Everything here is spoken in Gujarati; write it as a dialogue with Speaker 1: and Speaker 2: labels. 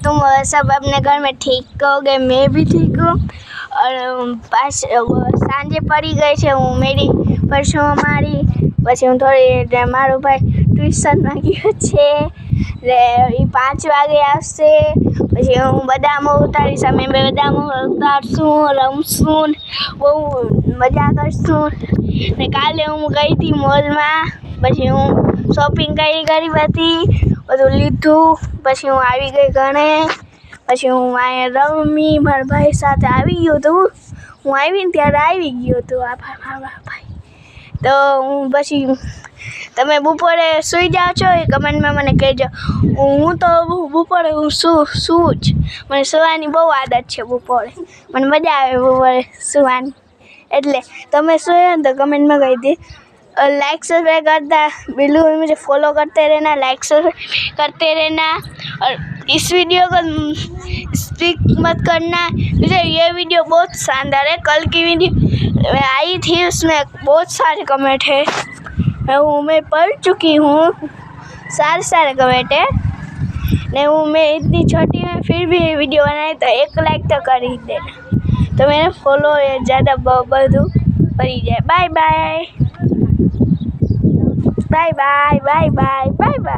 Speaker 1: तुम सब अपने घर में ठीक होगे, मैं भी ठीक हूँ। और पास सांजे पड़ी गई है, હું મેરી પરસોं મારી પછી હું થોડી મારો ભાઈ ટ્યુશનમાં ગયો છે એટલે એ 5 વાગે આવશે પછી હું બદામો ઉતારીશ અમે બદામો ઉતારશું રમશું બહુ મજા કરશું ને કાલે હું ગઈ હતી મોલમાં પછી હું શોપિંગ કરી બધી બધું લીધું પછી હું આવી ગઈ ઘરે પછી હું અહીંયા રમી મારા ભાઈ સાથે આવી ગયો હતો હું આવીને ત્યારે આવી ગયો હતો મારા ભાઈ તો હું પછી તમે બપોરે સૂઈ જાઓ છો એ કમેન્ટમાં મને કહેજો હું તો બપોરે હું સૂવું જ મને સૂવાની બહુ આદત છે બપોરે મને મજા આવે બપોરે સૂવાની એટલે તમે सोए तो कमेंट में कही थी लाइक सब्सक्राइब करता बिल्लू मुझे फॉलो करते रहना लाइक सब्सक्राइब करते रहना और इस वीडियो को स्किप मत करना मुझे ये वीडियो बहुत शानदार है कल की वीडियो आई थी उसमें बहुत सारे कमेंट है मैं पढ़ चुकी हूँ सारे कमेंट है नहीं वो मैं इतनी छोटी हूँ फिर भी वीडियो बनाई तो 1 लाइक तो कर ही देना तो मैंने फॉलो ज़्यादा बढ़ू पड़ी जाए bye bye bye bye bye bye bye bye.